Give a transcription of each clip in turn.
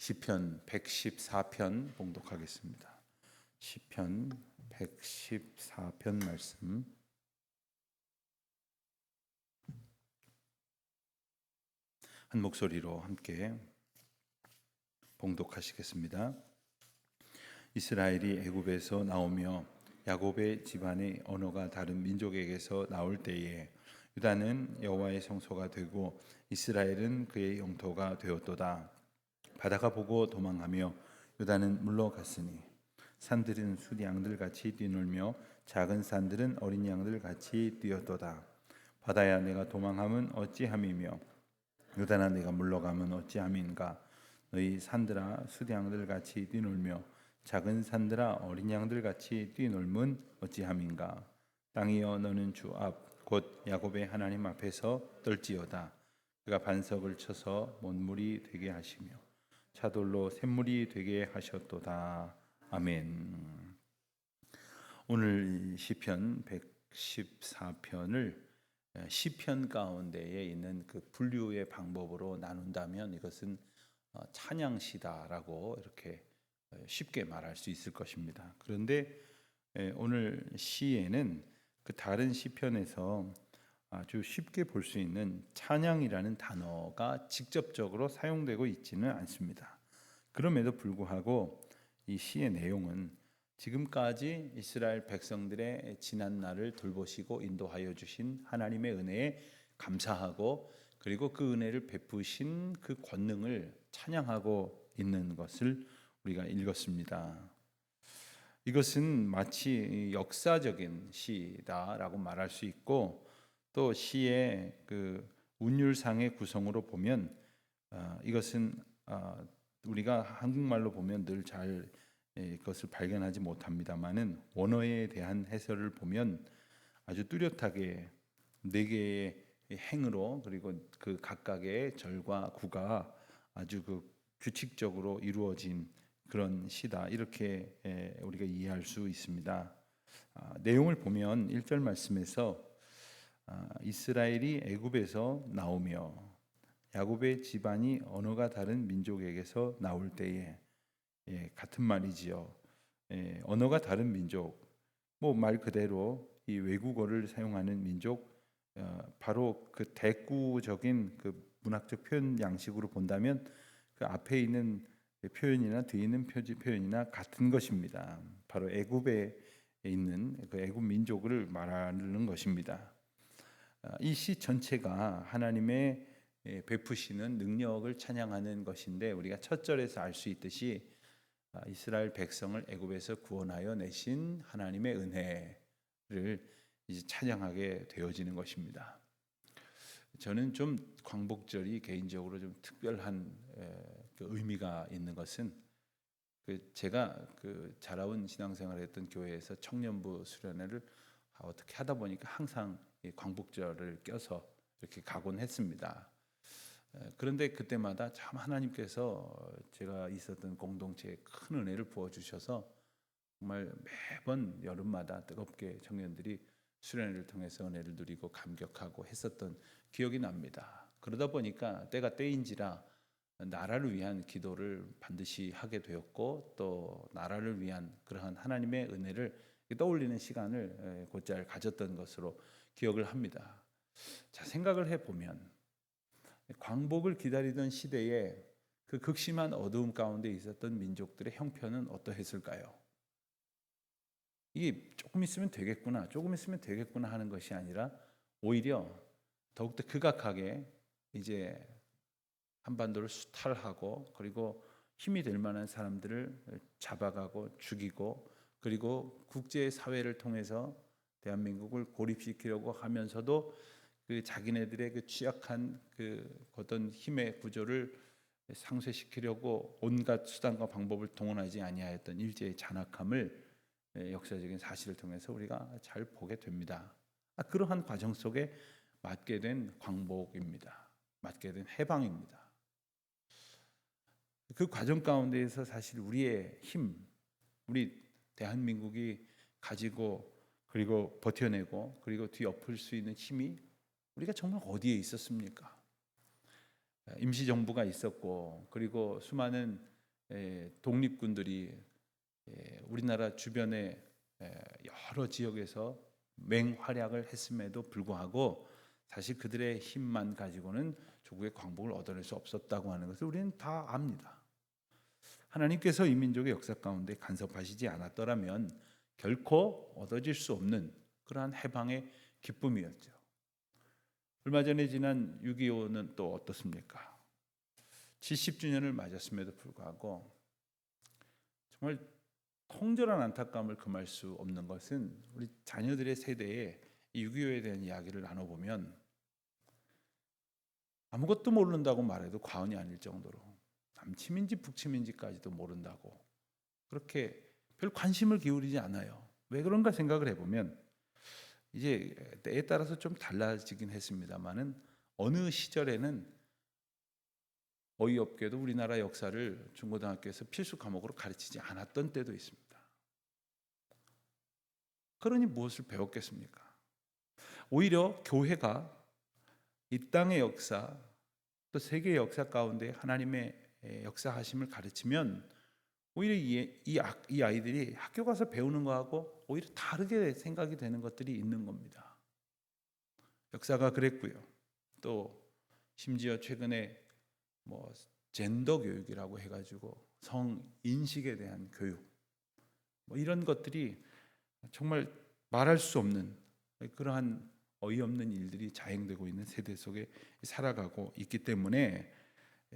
시편 114편 봉독하겠습니다. 시편 114편 말씀 한 목소리로 함께 봉독하시겠습니다. 이스라엘이 애굽에서 나오며 야곱의 집안의 언어가 다른 민족에게서 나올 때에 유다는 여호와의 성소가 되고 이스라엘은 그의 영토가 되었도다. 바다가 보고 도망하며 유다는 물러갔으니 산들은 숫양들 같이 뛰놀며 작은 산들은 어린 양들 같이 뛰었도다. 바다야 내가 도망함은 어찌함이며 유다나 내가 물러가면 어찌함인가. 너희 산들아 숫양들 같이 뛰놀며 작은 산들아 어린 양들 같이 뛰놀면 어찌함인가. 땅이여 너는 주 앞 곧 야곱의 하나님 앞에서 떨지어다. 그가 반석을 쳐서 못물이 되게 하시며 차돌로 샘물이 되게 하셨도다. 아멘. 오늘 시편 114편을 시편 가운데에 있는 그 분류의 방법으로 나눈다면 이것은 찬양시다라고 이렇게 쉽게 말할 수 있을 것입니다. 그런데 오늘 시에는 그 다른 시편에서 아주 쉽게 볼 수 있는 찬양이라는 단어가 직접적으로 사용되고 있지는 않습니다. 그럼에도 불구하고 이 시의 내용은 지금까지 이스라엘 백성들의 지난 날을 돌보시고 인도하여 주신 하나님의 은혜에 감사하고 그리고 그 은혜를 베푸신 그 권능을 찬양하고 있는 것을 우리가 읽었습니다. 이것은 마치 역사적인 시다라고 말할 수 있고 또 시의 그 운율상의 구성으로 보면 이것은 우리가 한국말로 보면 늘 잘 그것을 발견하지 못합니다만은 원어에 대한 해설을 보면 아주 뚜렷하게 네 개의 행으로 그리고 그 각각의 절과 구가 아주 그 규칙적으로 이루어진 그런 시다 이렇게 우리가 이해할 수 있습니다. 내용을 보면 1절 말씀에서 이스라엘이 애굽에서 나오며 야곱의 집안이 언어가 다른 민족에게서 나올 때에 같은 말이지요. 언어가 다른 민족, 뭐 말 그대로 이 외국어를 사용하는 민족, 바로 그 대구적인 그 문학적 표현 양식으로 본다면 그 앞에 있는 표현이나 뒤에 있는 표현이나 같은 것입니다. 바로 애굽에 있는 그 애굽 민족을 말하는 것입니다. 이 시 전체가 하나님의 베푸시는 능력을 찬양하는 것인데 우리가 첫 절에서 알 수 있듯이 이스라엘 백성을 애굽에서 구원하여 내신 하나님의 은혜를 이제 찬양하게 되어지는 것입니다. 저는 좀 광복절이 개인적으로 좀 특별한 그 의미가 있는 것은 제가 자라온 신앙생활을 했던 교회에서 청년부 수련회를 어떻게 하다 보니까 항상 광복절을 껴서 이렇게 가곤 했습니다. 그런데 그때마다 참 하나님께서 제가 있었던 공동체에 큰 은혜를 부어주셔서 정말 매번 여름마다 뜨겁게 청년들이 수련회를 통해서 은혜를 누리고 감격하고 했었던 기억이 납니다. 그러다 보니까 때가 때인지라 나라를 위한 기도를 반드시 하게 되었고 또 나라를 위한 그러한 하나님의 은혜를 떠올리는 시간을 곧잘 가졌던 것으로 기억을 합니다. 자, 생각을 해보면 광복을 기다리던 시대에 그 극심한 어두움 가운데 있었던 민족들의 형편은 어떠했을까요? 이게 조금 있으면 되겠구나, 조금 있으면 되겠구나 하는 것이 아니라 오히려 더욱더 극악하게 이제 한반도를 수탈하고 그리고 힘이 될 만한 사람들을 잡아가고 죽이고 그리고 국제 사회를 통해서 대한민국을 고립시키려고 하면서도 그 자기네들의 그 취약한 그 어떤 힘의 구조를 상쇄시키려고 온갖 수단과 방법을 동원하지 아니하였던 일제의 잔악함을 역사적인 사실을 통해서 우리가 잘 보게 됩니다. 그러한 과정 속에 맞게 된 광복입니다. 맞게 된 해방입니다. 그 과정 가운데에서 사실 우리의 힘, 우리 대한민국이 가지고 그리고 버텨내고 그리고 뒤엎을 수 있는 힘이 우리가 정말 어디에 있었습니까? 임시정부가 있었고 그리고 수많은 독립군들이 우리나라 주변의 여러 지역에서 맹활약을 했음에도 불구하고 사실 그들의 힘만 가지고는 조국의 광복을 얻어낼 수 없었다고 하는 것을 우리는 다 압니다. 하나님께서 이 민족의 역사 가운데 간섭하시지 않았더라면 결코 얻어질 수 없는 그러한 해방의 기쁨이었죠. 얼마 전에 지난 6.25는 또 어떻습니까? 70주년을 맞았음에도 불구하고 정말 통절한 안타까움을 금할 수 없는 것은 우리 자녀들의 세대에 6.25에 대한 이야기를 나눠보면 아무것도 모른다고 말해도 과언이 아닐 정도로 남침인지 북침인지까지도 모른다고 그렇게 별 관심을 기울이지 않아요. 왜 그런가 생각을 해보면 이제 때에 따라서 좀 달라지긴 했습니다만은 어느 시절에는 어이없게도 우리나라 역사를 중고등학교에서 필수 과목으로 가르치지 않았던 때도 있습니다. 그러니 무엇을 배웠겠습니까? 오히려 교회가 이 땅의 역사 또 세계의 역사 가운데 하나님의 역사하심을 가르치면 오히려 이 아이들이 학교 가서 배우는 거하고 오히려 다르게 생각이 되는 것들이 있는 겁니다. 역사가 그랬고요. 또 심지어 최근에 젠더 교육이라고 해가지고 성 인식에 대한 교육 이런 것들이 정말 말할 수 없는 그러한 어이없는 일들이 자행되고 있는 세대 속에 살아가고 있기 때문에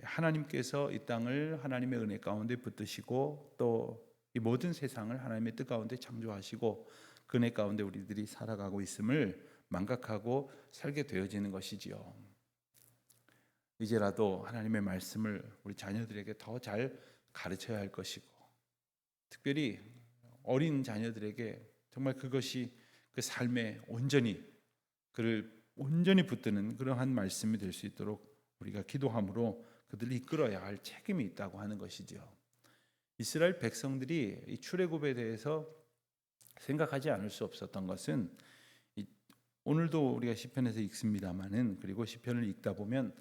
하나님께서 이 땅을 하나님의 은혜 가운데 붙드시고 또 이 모든 세상을 하나님의 뜻 가운데 창조하시고 그 은혜 가운데 우리들이 살아가고 있음을 망각하고 살게 되어지는 것이지요. 이제라도 하나님의 말씀을 우리 자녀들에게 더 잘 가르쳐야 할 것이고 특별히 어린 자녀들에게 정말 그것이 그 삶에 그를 온전히 붙드는 그러한 말씀이 될 수 있도록 우리가 기도함으로 그들을 이끌어야 할 책임이 있다고 하는 것이죠. 이스라엘 백성들이 이 출애굽에 대해서 생각하지 않을 수 없었던 것은 오늘도 우리가 시편에서 읽습니다마는 그리고 시편을 읽다 보면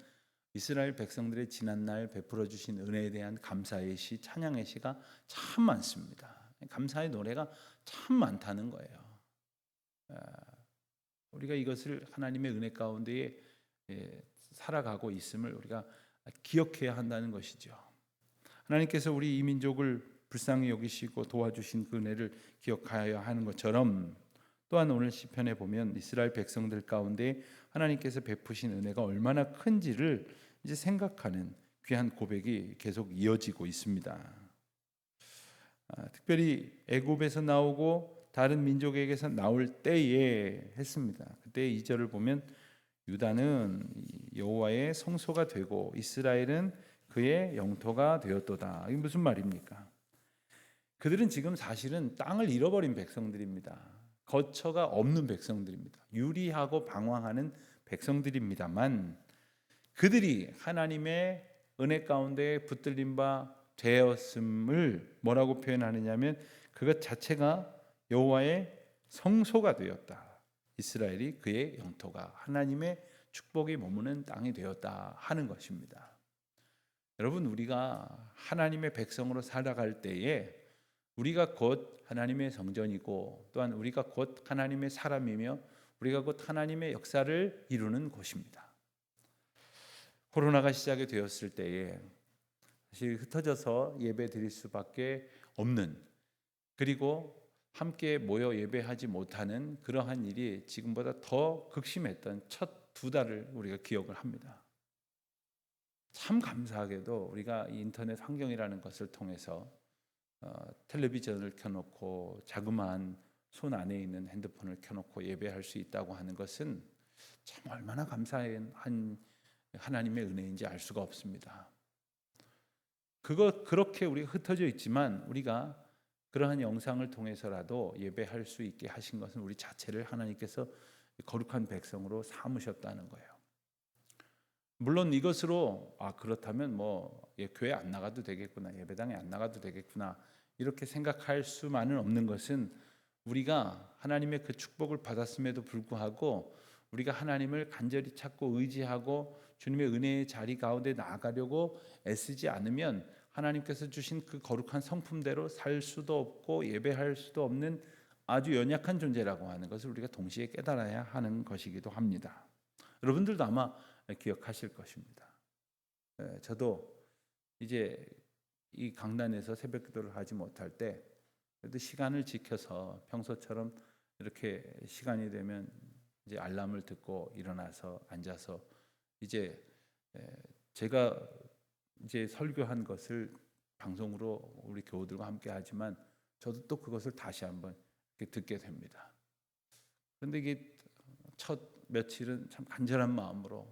이스라엘 백성들의 지난날 베풀어 주신 은혜에 대한 감사의 시, 찬양의 시가 참 많습니다. 감사의 노래가 참 많다는 거예요. 우리가 이것을 하나님의 은혜 가운데에 살아가고 있음을 우리가 기억해야 한다는 것이죠. 하나님께서 우리 이 민족을 불쌍히 여기시고 도와주신 그 은혜를 기억하여야 하는 것처럼 또한 오늘 시편에 보면 이스라엘 백성들 가운데 하나님께서 베푸신 은혜가 얼마나 큰지를 이제 생각하는 귀한 고백이 계속 이어지고 있습니다. 특별히 애굽에서 나오고 다른 민족에게서 나올 때에 했습니다. 그때 2절을 보면 유다는 여호와의 성소가 되고 이스라엘은 그의 영토가 되었도다. 이게 무슨 말입니까? 그들은 지금 사실은 땅을 잃어버린 백성들입니다. 거처가 없는 백성들입니다. 유리하고 방황하는 백성들입니다만 그들이 하나님의 은혜 가운데 붙들림 바 되었음을 뭐라고 표현하느냐면 그것 자체가 여호와의 성소가 되었다. 이스라엘이 그의 영토가 하나님의 축복이 머무는 땅이 되었다 하는 것입니다. 여러분 우리가 하나님의 백성으로 살아갈 때에 우리가 곧 하나님의 성전이고 또한 우리가 곧 하나님의 사람이며 우리가 곧 하나님의 역사를 이루는 곳입니다. 코로나가 시작이 되었을 때에 사실 흩어져서 예배 드릴 수밖에 없는 그리고 함께 모여 예배하지 못하는 그러한 일이 지금보다 더 극심했던 첫 2달을 우리가 기억을 합니다. 참 감사하게도 우리가 인터넷 환경이라는 것을 통해서 텔레비전을 켜놓고 자그마한 손 안에 있는 핸드폰을 켜놓고 예배할 수 있다고 하는 것은 참 얼마나 감사한 하나님의 은혜인지 알 수가 없습니다. 그렇게 우리가 흩어져 있지만 우리가 그러한 영상을 통해서라도 예배할 수 있게 하신 것은 우리 자체를 하나님께서 거룩한 백성으로 삼으셨다는 거예요. 물론 이것으로 그렇다면 교회 안 나가도 되겠구나, 예배당에 안 나가도 되겠구나 이렇게 생각할 수만은 없는 것은 우리가 하나님의 그 축복을 받았음에도 불구하고 우리가 하나님을 간절히 찾고 의지하고 주님의 은혜의 자리 가운데 나아가려고 애쓰지 않으면 하나님께서 주신 그 거룩한 성품대로 살 수도 없고 예배할 수도 없는 아주 연약한 존재라고 하는 것을 우리가 동시에 깨달아야 하는 것이기도 합니다. 여러분들도 아마 기억하실 것입니다. 저도 이제 이 강단에서 새벽 기도를 하지 못할 때 그래도 시간을 지켜서 평소처럼 이렇게 시간이 되면 이제 알람을 듣고 일어나서 앉아서 이제 제가 이제 설교한 것을 방송으로 우리 교우들과 함께 하지만 저도 또 그것을 다시 한번 듣게 됩니다. 그런데 이게 첫 며칠은 참 간절한 마음으로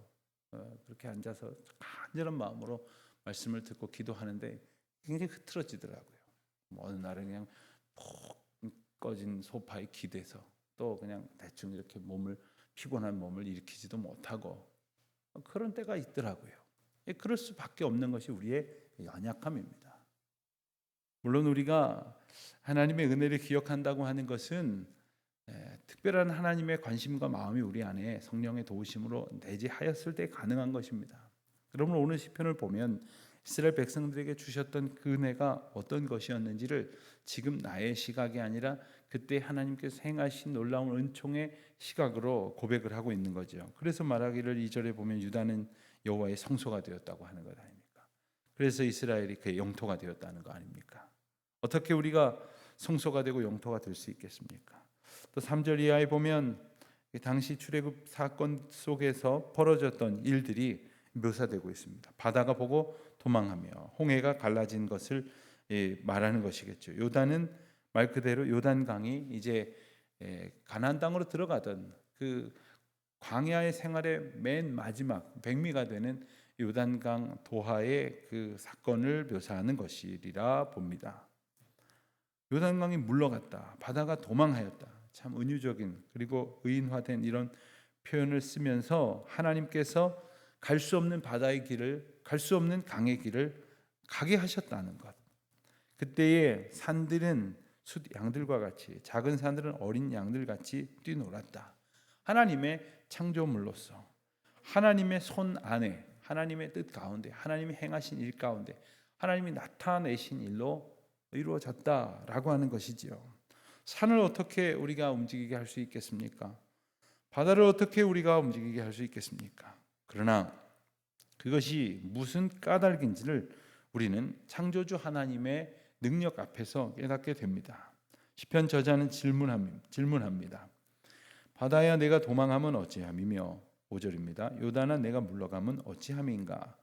그렇게 앉아서 간절한 마음으로 말씀을 듣고 기도하는데 굉장히 흐트러지더라고요. 어느 날은 그냥 푹 꺼진 소파에 기대서 또 그냥 대충 이렇게 피곤한 몸을 일으키지도 못하고 그런 때가 있더라고요. 그럴 수밖에 없는 것이 우리의 연약함입니다. 물론 우리가 하나님의 은혜를 기억한다고 하는 것은 특별한 하나님의 관심과 마음이 우리 안에 성령의 도우심으로 내재하였을 때 가능한 것입니다. 여러분 오늘 시편을 보면 이스라엘 백성들에게 주셨던 그 은혜가 어떤 것이었는지를 지금 나의 시각이 아니라 그때 하나님께서 행하신 놀라운 은총의 시각으로 고백을 하고 있는 거죠. 그래서 말하기를 2절에 보면 유다는 여호와의 성소가 되었다고 하는 것 아닙니까? 그래서 이스라엘이 그의 영토가 되었다는 거 아닙니까? 어떻게 우리가 성소가 되고 영토가 될 수 있겠습니까? 또 3절 이하에 보면 당시 출애굽 사건 속에서 벌어졌던 일들이 묘사되고 있습니다. 바다가 보고 도망하며 홍해가 갈라진 것을 말하는 것이겠죠. 요단은 말 그대로 요단강이 이제 가나안 땅으로 들어가던 그 광야의 생활의 맨 마지막 백미가 되는 요단강 도하의 그 사건을 묘사하는 것이리라 봅니다. 요단강이 물러갔다, 바다가 도망하였다. 참 은유적인 그리고 의인화된 이런 표현을 쓰면서 하나님께서 갈 수 없는 바다의 길을, 갈 수 없는 강의 길을 가게 하셨다는 것. 그때의 산들은 숫 양들과 같이, 작은 산들은 어린 양들 같이 뛰놀았다. 하나님의 창조물로서 하나님의 손 안에, 하나님의 뜻 가운데, 하나님이 행하신 일 가운데 하나님이 나타내신 일로 이루어졌다라고 하는 것이지요. 산을 어떻게 우리가 움직이게 할 수 있겠습니까? 바다를 어떻게 우리가 움직이게 할 수 있겠습니까? 그러나 그것이 무슨 까닭인지를 우리는 창조주 하나님의 능력 앞에서 깨닫게 됩니다. 시편 저자는 질문합니다. 바다야 내가 도망하면 어찌함이며 5절입니다. 요단아 내가 물러가면 어찌함인가?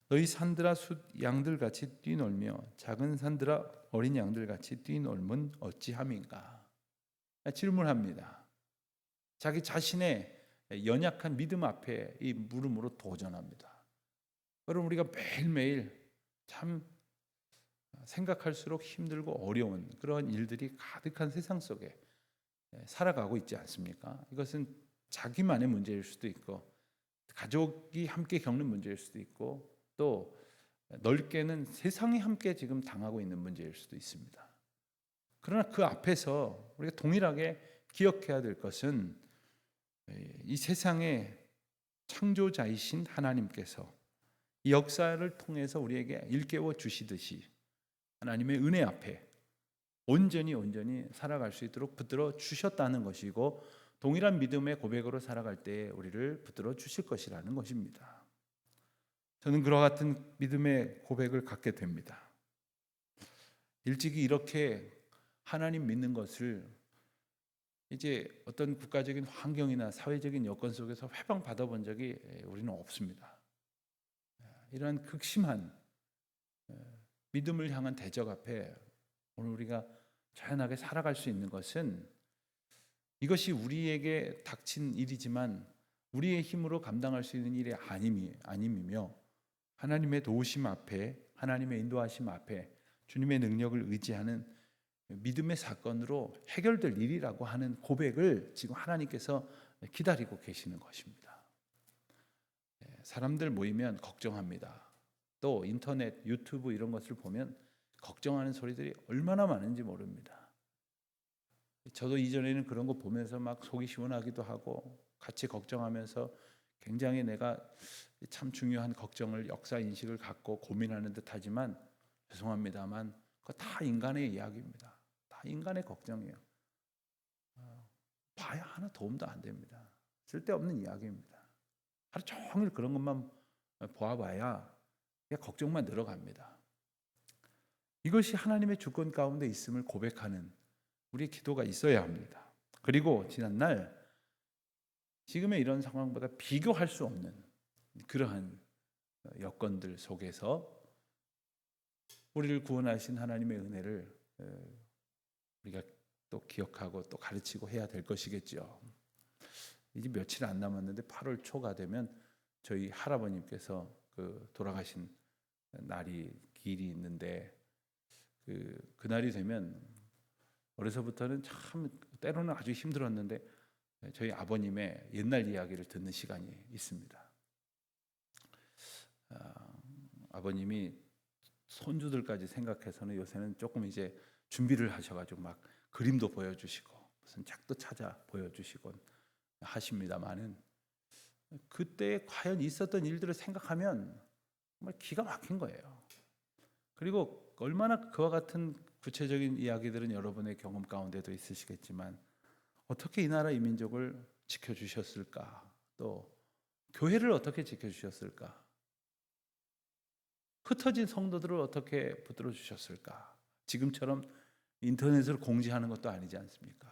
너희 산들아 숫 양들같이 뛰놀며 작은 산들아 어린 양들같이 뛰놀면 어찌함인가? 질문합니다. 자기 자신의 연약한 믿음 앞에 이 물음으로 도전합니다. 여러분 우리가 매일매일 참 생각할수록 힘들고 어려운 그런 일들이 가득한 세상 속에 살아가고 있지 않습니까? 이것은 자기만의 문제일 수도 있고 가족이 함께 겪는 문제일 수도 있고 또 넓게는 세상이 함께 지금 당하고 있는 문제일 수도 있습니다. 그러나 그 앞에서 우리가 동일하게 기억해야 될 것은 이 세상의 창조자이신 하나님께서 이 역사를 통해서 우리에게 일깨워 주시듯이 하나님의 은혜 앞에 온전히 살아갈 수 있도록 붙들어 주셨다는 것이고 동일한 믿음의 고백으로 살아갈 때 우리를 붙들어 주실 것이라는 것입니다. 저는 그와 같은 믿음의 고백을 갖게 됩니다. 일찍이 이렇게 하나님 믿는 것을 이제 어떤 국가적인 환경이나 사회적인 여건 속에서 회방 받아본 적이 우리는 없습니다. 이러한 극심한 믿음을 향한 대적 앞에 오늘 우리가 자연하게 살아갈 수 있는 것은 이것이 우리에게 닥친 일이지만 우리의 힘으로 감당할 수 있는 일이 아님이며 하나님의 도우심 앞에 하나님의 인도하심 앞에 주님의 능력을 의지하는 믿음의 사건으로 해결될 일이라고 하는 고백을 지금 하나님께서 기다리고 계시는 것입니다. 사람들 모이면 걱정합니다. 또 인터넷, 유튜브 이런 것을 보면 걱정하는 소리들이 얼마나 많은지 모릅니다. 저도 이전에는 그런 거 보면서 막 속이 시원하기도 하고 같이 걱정하면서 굉장히 내가 참 중요한 걱정을 역사 인식을 갖고 고민하는 듯하지만 죄송합니다만 그거 다 인간의 이야기입니다. 다 인간의 걱정이에요. 봐야 하나 도움도 안 됩니다. 쓸데없는 이야기입니다. 하루 종일 그런 것만 보아봐야 걱정만 늘어갑니다. 이것이 하나님의 주권 가운데 있음을 고백하는 우리의 기도가 있어야 합니다. 그리고 지난날 지금의 이런 상황보다 비교할 수 없는 그러한 여건들 속에서 우리를 구원하신 하나님의 은혜를 우리가 또 기억하고 또 가르치고 해야 될 것이겠죠. 이제 며칠 안 남았는데 8월 초가 되면 저희 할아버님께서 돌아가신 날이 길이 있는데 그 날이 되면 어려서부터는 참 때로는 아주 힘들었는데 저희 아버님의 옛날 이야기를 듣는 시간이 있습니다. 아버님이 손주들까지 생각해서는 요새는 조금 이제 준비를 하셔가지고 막 그림도 보여주시고 무슨 책도 찾아 보여주시곤 하십니다만은 그때 과연 있었던 일들을 생각하면 정말 기가 막힌 거예요. 그리고 얼마나 그와 같은 구체적인 이야기들은 여러분의 경험 가운데도 있으시겠지만 어떻게 이 나라 이 민족을 지켜주셨을까? 또 교회를 어떻게 지켜주셨을까? 흩어진 성도들을 어떻게 붙들어 주셨을까? 지금처럼 인터넷으로 공지하는 것도 아니지 않습니까?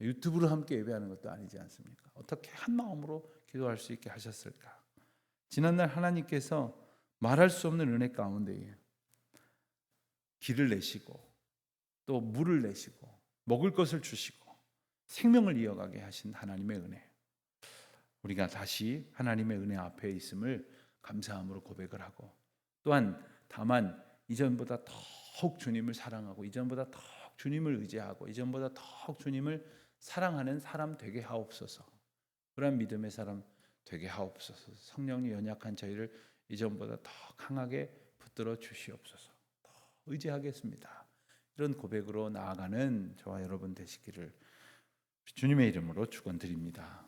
유튜브로 함께 예배하는 것도 아니지 않습니까? 어떻게 한 마음으로 기도할 수 있게 하셨을까? 지난날 하나님께서 말할 수 없는 은혜 가운데에 길을 내시고 또 물을 내시고 먹을 것을 주시고 생명을 이어가게 하신 하나님의 은혜, 우리가 다시 하나님의 은혜 앞에 있음을 감사함으로 고백을 하고 또한 다만 이전보다 더욱 주님을 사랑하고 이전보다 더욱 주님을 의지하고 이전보다 더욱 주님을 사랑하는 사람 되게 하옵소서. 그런 믿음의 사람 되게 하옵소서. 성령이 연약한 저희를 이전보다 더 강하게 붙들어 주시옵소서. 더 의지하겠습니다. 이런 고백으로 나아가는 저와 여러분 되시기를 주님의 이름으로 축원드립니다.